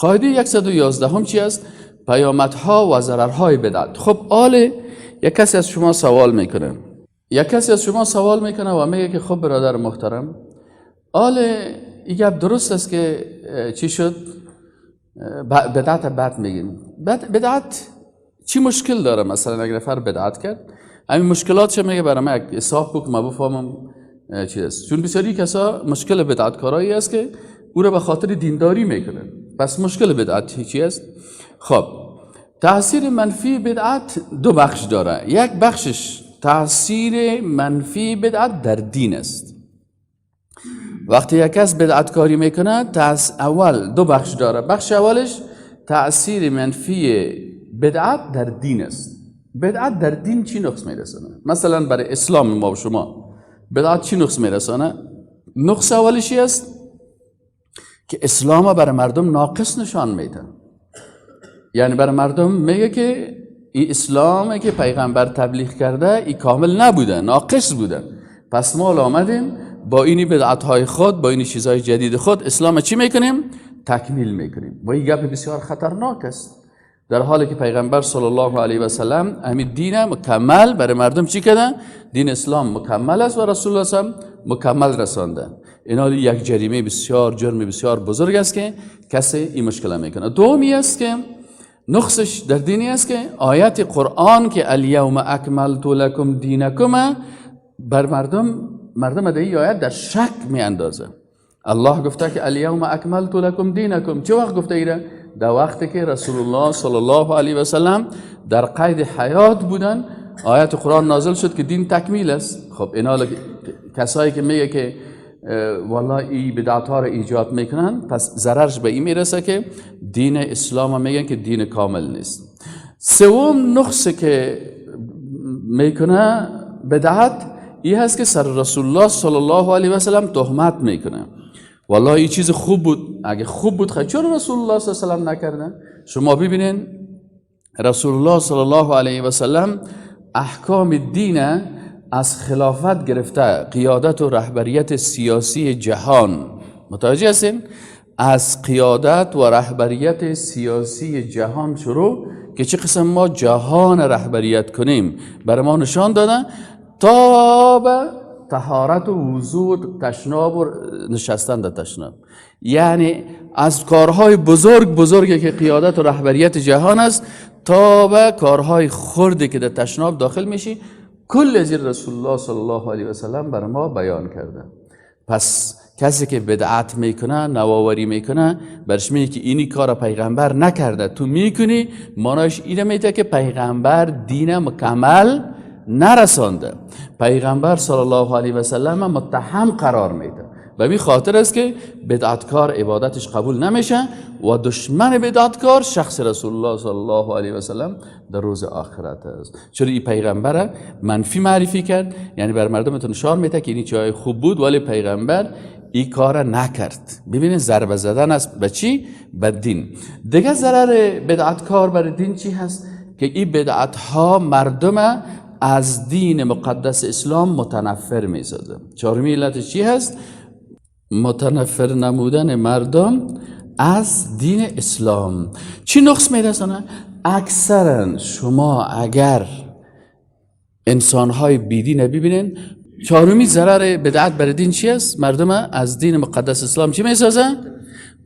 قاعده 111 هم چی است؟ پیامدها و ضررهای بدعت. خب یک کسی از شما سوال میکنه و میگه که خب برادر محترم، این گپ درست است که چی شد؟ بدعت بد میگیم. بدعت چی مشکل داره؟ مثلا اگر نفر بدعت کرد، همین مشکلاتش میگه برای من یک حساب بک ما بفهمم چی است. چون بسیاری کسا مشکل بدعتکارایی است که او را به خاطر دینداری میکنن. پس مشکل بدعت چی است؟ خب تاثیر منفی بدعت دو بخش داره. یک بخشش تاثیر منفی بدعت در دین است. وقتی یک کس بدعتکاری میکنه، اول دو بخش داره. بخش اولش تاثیر منفی بدعت در دین است. بدعت در دین چی نقص میرسانه؟ مثلا برای اسلام ما و شما بدعت چی نقص میرسانه؟ نقص اولش است که اسلام برای مردم ناقص نشان میده. یعنی برای مردم میگه که این اسلامی که پیغمبر تبلیغ کرده این کامل نبوده، ناقص بوده. پس ما آمدیم با اینی بدعت‌های خود، با اینی چیزهای جدید خود اسلام چی میکنیم؟ تکمیل میکنیم. و این گپ بسیار خطرناک است، در حالی که پیغمبر صلی الله علیه و سلم همین دین مکمل برای مردم چی کردن؟ دین اسلام مکمل است و رسول الله صلی الله علیه و سلم مکمل رسانده. اینا یک جرم بسیار بزرگ است که کسی این مشکل میکنه. دومی است که نقصش در دینی است که آیت قرآن که الیوم اکملت لکم دینکم بر مردم در این آیت در شک می اندازه. الله گفته که الیوم اکملت لکم دینکم. چه وقت گفته ایره؟ در وقتی که رسول الله صلی الله علیه و سلم در قید حیات بودن، آیت قرآن نازل شد که دین تکمیل است. خب اینا کسایی که میگه که والله این بدعت ها را ایجاد میکنن، پس ضررش به این میرسه که دین اسلام میگن که دین کامل نیست. سوم نقص که میکنه بدعت این هست که سر رسول الله صلی الله علیه و سلم تهمت میکنه. والله این چیز خوب بود، اگه خوب بود خیلی چرا رسول الله صلی الله علیه و سلم نکردن؟ شما ببینین رسول الله صلی الله علیه و سلم احکام دین از خلافت گرفته قیادت و رهبریت سیاسی جهان، متوجه هستین؟ از قیادت و رهبریت سیاسی جهان شروع که چه قسم ما جهان رهبریت کنیم برای ما نشان دادن، تا به طهارت و وضو تشناب و نشستن در تشناب. یعنی از کارهای بزرگی که قیادت و رهبریت جهان است تا به کارهای خردی که در تشناب داخل میشی، کل از رسول الله صلی الله علیه و سلم برای ما بیان کرده. پس کسی که بدعت میکنه، نوآوری میکنه، برش میگه که اینی کار پیغمبر نکرده، تو میکنی، معناش اینه میده که پیغمبر دین مکمل نرسانده. پیغمبر صلی الله علیه و سلم متهم قرار میده. به این خاطر است که بدعتکار عبادتش قبول نمیشه و دشمن بدعتکار شخص رسول الله صلی الله علیه و سلم در روز آخرت است. چرا این پیغمبر منفی معرفی کرد، یعنی بر مردم نشان میده که این چیزای خوب بود ولی پیغمبر این کار نکرد. ببینید ضربه زدن است به چی؟ به دین. دیگه ضرر بدعتکار بر دین چی هست؟ که این بدعت ها مردم از دین مقدس اسلام متنفر میسازه. چهارمی علتش چی هست؟ متنفر نمودن مردم از دین اسلام. چی نقص میرسانه؟ اکثرا شما اگر انسانهای بیدین ببینین، چهارمی ضرر بدعت بر دین چی است؟ مردم از دین مقدس اسلام چی میسازه؟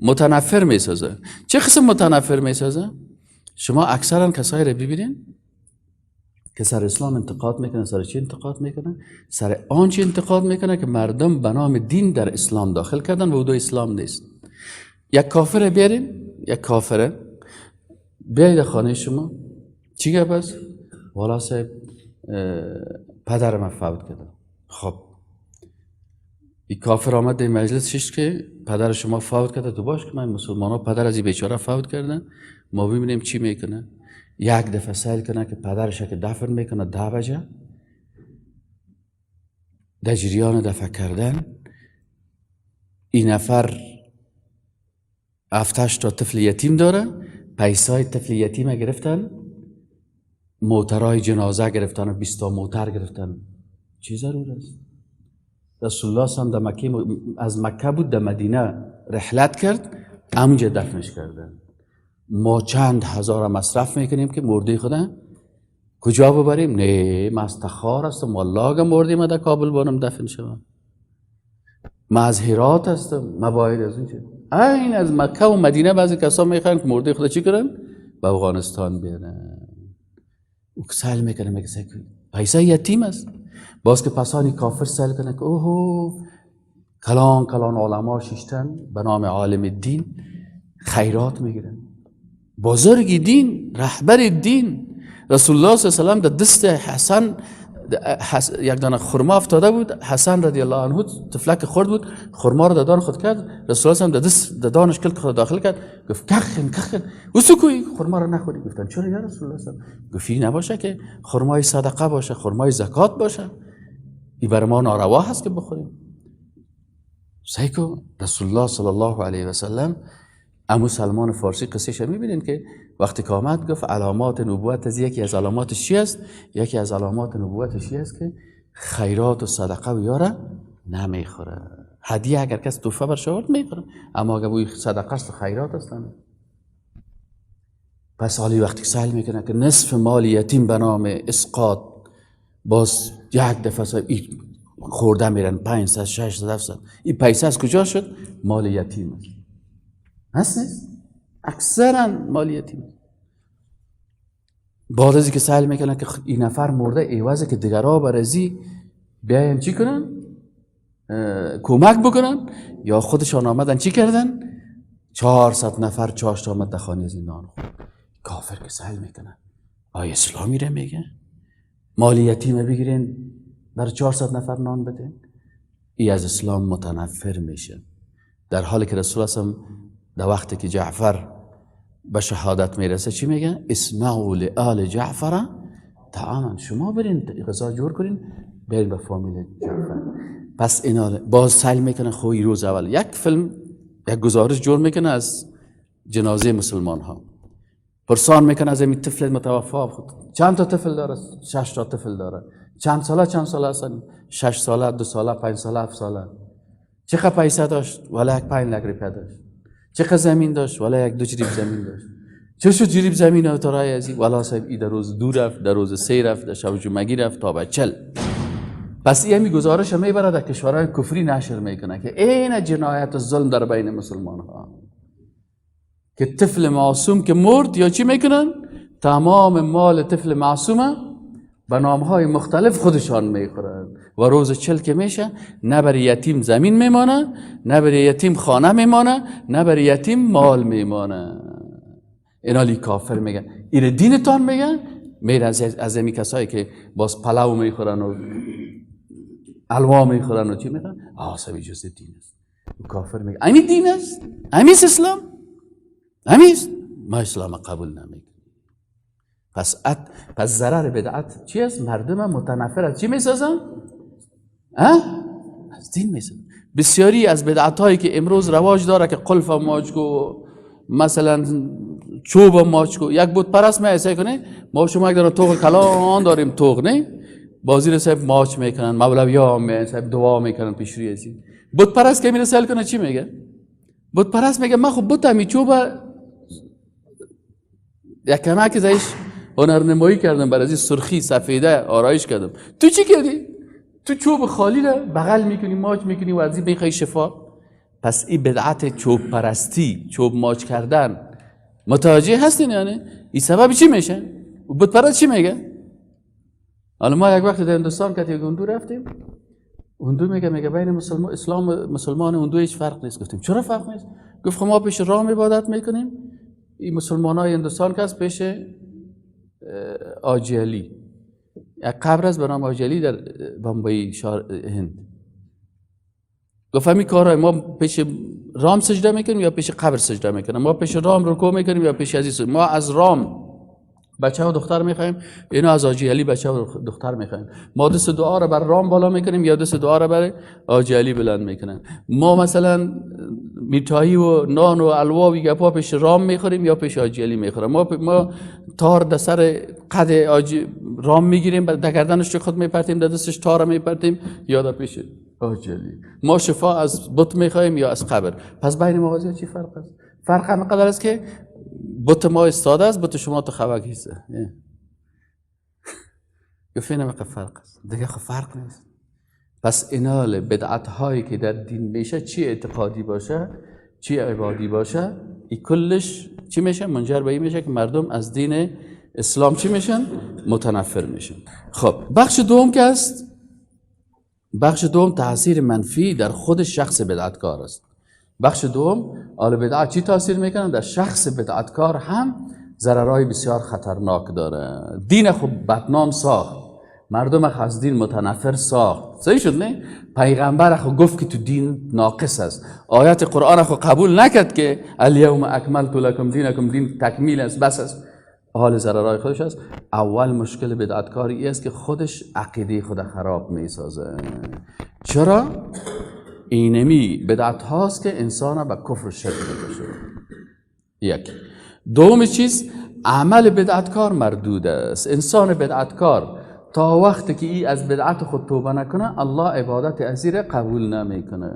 متنفر میسازه. چه قسم متنفر میسازه؟ شما اکثرا کسایی رو ببینین که سر اسلام انتقاد میکنه. سر چی انتقاد میکنه؟ سر آنچه انتقاد میکنه که مردم به نام دین در اسلام داخل کردن و او دو اسلام نیست. یک کافر بیارین، یک کافر بیاید خانه شما، چی گپ است؟ والا صاحب پدر من فوت کرده. خب این کافر آمد در مجلس شش که پدر شما فوت کرده، تو باش که من مسلمان ها پدر از این بیچاره فوت کردن، ما ببینیم چی میکنه. یک دفعه سیل کنه که پدرش که دفن میکنه 10 بجه، در جریان دفن کردن این نفر 7-8 تا طفل یتیم داره، پیسای طفل یتیم گرفتن، موترهای جنازه گرفتن و 20 تا موتر گرفتن. چی ضرور است؟ رسول الله صلی الله علیه و از مکه بود در مدینه رحلت کرد، همونجا دفنش کردن. ما چند هزار مصرف میکنیم که مرده خدا کجا ببریم؟ نه من از تخار هستم والله اگه مردی من در کابل بانم دفن شوم. من از هرات هستم، من باید از اینجا این از مکه و مدینه بعضی کسا میخوان که مرده خدا چی کنن؟ به افغانستان بیارن. او که سهل میکنه میگه پیسه یتیم است. باز که پسانی کافر سهل کنه که اوه کلان علما ششتن به نام عالم دین خیرات میگیرن. بزرگ دین، رهبر دین رسول الله صلی الله علیه و در دست حسن یک دانه خرما افتاده بود. حسن رضی الله عنه تفلک خورد بود، خرما رو در دان خود کرد. رسول الله در دست در دانش کلک خود داخل کرد. گفت کخن وسکوی خرما رو نخوری. گفتن چرا یا رسول الله؟ گفت این نباشه که خرمای صدقه باشه، خرمای زکات باشه، این بر ما ناروا هست که بخوریم. سیکو رسول الله صلی الله علیه و سلم امو سلمان فارسی قصهش میبینین که وقتی که آمد گفت علامات نبوت از یکی از علاماتش چی است؟ یکی از علامات نبوتش چی است که خیرات و صدقه و یاره نمیخوره. هدیه اگر کس تحفه برش آورد میخوره، اما اگر بوی صدقه است و خیرات است نه. پس حالی وقتی سهل میکنه که نصف مال یتیم به نام اسقاط باز یک دفعه خورده میرن 500 600 700 این پیسه از کجا شد؟ مال یتیم هست نیست؟ اکثرا مال یتیم. بعد از که سهل میکنن که این نفر مرده ایوازه که دیگرها برازی بیاین چی کنن؟ کمک بکنن، یا خودشان آمدن چی کردن؟ 400 نفر چاشت آمد در خانه زندان خورد. کافر که سهل میکنن آیا اسلامی رو میگه؟ مال یتیم بگیرین برای 400 نفر نان بدین؟ ای از اسلام متنفر میشه. در حالی که رسول الله در وقتی که جعفر به شهادت میرسه چی میگه؟ اسمعوا لآل جعفر طعاما، شما برین غذا جور کنین برین به فامیل جعفر. پس اینا باز سهل میکنه خوی روز اول یک فیلم یک گزارش جور میکنه از جنازه مسلمان ها، پرسان میکنه از این طفل متوفا چند تا طفل داره؟ 6 تا طفل داره. چند ساله هستن؟ 6 ساله، 2 ساله، 5 ساله، 7 ساله. چقدر پیسه داشت؟ ولی 5 لک روپیه داشت. چقدر زمین داشت؟ ولی 1-2 جریب زمین داشت. چه شد جریب زمین ها ترای ازی؟ ولی صاحب ای در روز 2 رفت، در روز 3 رفت، در شب جمعگی رفت تا به 40. پس این همی گزارش میبره در کشورهای کفری نشر میکنه که این جنایت و ظلم در بین مسلمان ها که طفل معصوم که مرد یا چی میکنن؟ تمام مال طفل معصومه به نامهای مختلف خودشان میخورن و روز 40 که میشه نه برای یتیم زمین میمانه، نه برای یتیم خانه میمانه، نه برای یتیم مال میمانه. اینا لی کافر میگن. این دینتان میگن؟ میره از امی کسایی که باز پلاو میخورن و الوا میخورن و چی میخورن؟ سبی جز دین است. کافر میگن امی دین است؟ امیست اسلام؟ امیست؟ ما اسلام قبول نمیگن. پس ضرر بدعت چی است؟ مردم متنفر از چی میسازن؟ از دین میسازن. بسیاری از بدعت هایی که امروز رواج داره که قلف ماچ کو، مثلا چوب ماچ کو، یک بت پرست میایسه کنه ما شما یک دارم توق کلان داریم توق نه بازی رو صاحب ماچ میکنن، مولوی ها صاحب دعا میکنن پیش روی ازی. بت پرست که میره سال کنه چی میگه؟ بت پرست میگه من خب بت می چوب یک کمک زایش هنرنمایی کردم برای سرخی سفیده آرایش کردم. تو چی کردی؟ تو چوب خالی رو بغل میکنی ماچ میکنی و ازی میخوای شفا. پس این بدعت چوب پرستی، چوب ماچ کردن متوجه هستین یعنی؟ این سبب چی میشه؟ و بت پرست چی میگه؟ حالا ما یک وقت در هندوستان که یک هندو رفتیم، هندو میگه بین مسلمان هندو هیچ فرق نیست. گفتیم چرا فرق نیست؟ گفت ما پیش رام عبادت میکنیم، این مسلمان های هندوستان که از پیش آجیلی یک قبر است به نام آجیلی در بمبئی هند. گفت همین کارهای ما پیش رام سجده میکنیم یا پیش قبر سجده میکنیم؟ ما پیش رام رکوع میکنیم یا پیش عزیز؟ ما از رام بچه و دختر میخوایم، اینا از آجیلی بچه و دختر میخوایم. ما دست دعا رو بر رام بالا میکنیم یا دست دعا رو بر آجیلی بلند میکنن. ما مثلا میఠایی و نان و الوا و گپا پیش رام میخوریم یا پیش آجیلی میخوریم. ما تار در سر قد رام میگیریم، در گردنش خود میپرتیم، در دستش تار میپرتیم یا در پیش آجیلی. ما شفا از بت میخوایم یا از قبر. پس بین موازی چی فرق است؟ فرق همینقدر است که بت ما استاده است، بت شما تو خوک هیسته. گفتین همه فرق است، دیگه خب فرق نیست. پس اینال بدعت هایی که در دین میشه، چی اعتقادی باشه چی عبادی باشه، این کلش چی میشه؟ منجر به این میشه که مردم از دین اسلام چی میشن؟ متنفر میشن. خب بخش دوم که است، بخش دوم تاثیر منفی در خود شخص بدعتکار است. بخش دوم، آل بدعت چی تاثیر میکنن؟ در شخص بدعتکار هم ضررهای بسیار خطرناک داره. دین خب بدنام ساخت، مردم از دین متنفر ساخت. صحیح شد نه؟ پیغمبر خو گفت که تو دین ناقص است، آیات قرآن خو قبول نکرد که الیوم اکملت لکم دینکم، دین تکمیل است، بس است. حال ضررهای خودش است. اول مشکل بدعتکاری است که خودش عقیده خود خراب میسازه. چرا؟ اینمی بدعت هاست که انسان به کفر شرک میکشه. یک. دوم چیز، عمل بدعتکار مردود است. انسان بدعتکار تا وقتی که ای از بدعت خود توبه نکنه، الله عبادت ازیر قبول نمیکنه.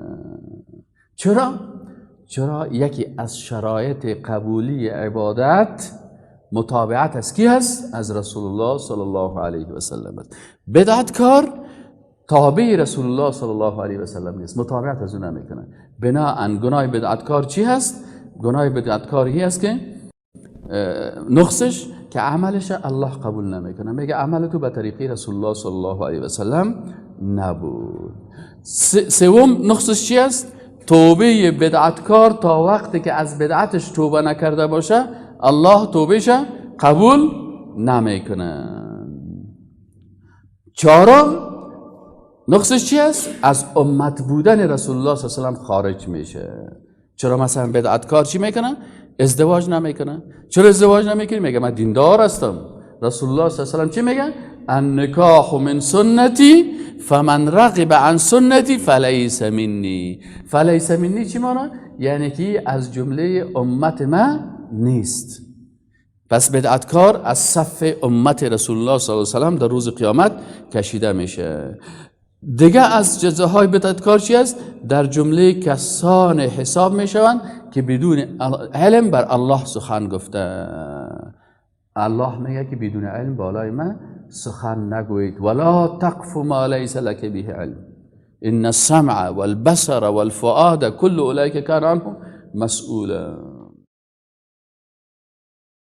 چرا؟ چرا یکی از شرایط قبولی عبادت متابعت از کی هست؟ از رسول الله صلی الله علیه و سلم. بدعتکار تابع رسول الله صلی الله علیه و سلم نیست، متابعت از اون نمیکنه. بناهن گناه بدعتکار چی هست؟ گناه بدعتکار هی است که نقصش که عملش الله قبول نمیکنه، میگه عمل تو به طریقی رسول الله صلی الله علیه و سلم نبود. سوم نقصش چی است؟ توبه بدعتکار تا وقتی که از بدعتش توبه نکرده باشه، الله توبهش قبول نمیکنه. چهارم نقصش چی است؟ از امت بودن رسول الله صلی الله علیه و سلم خارج میشه. چرا مثلا بدعتکار چی میکنه؟ ازدواج نمیکنه. چرا ازدواج نمیکنی؟ میگه من دیندار هستم. رسول الله صلی الله علیه و سلم چی میگه؟ النکاح من سنتی فمن رغب عن سنتی فلیس منی. فلیس منی چی معنی؟ یعنی که از جمله امت ما نیست. پس بدعتکار از صف امت رسول الله صلی الله علیه و سلم در روز قیامت کشیده میشه. دیگه از جزاهای بدعتکار چی است؟ در جمله کسان حساب میشوند که بدون علم بر الله سخن گفته. الله میگه که بدون علم بالای من سخن نگویید. ولا تقف ما لیس لك به علم ان السمع والبصر والفؤاد كل اولئک کان عنه مسئولا.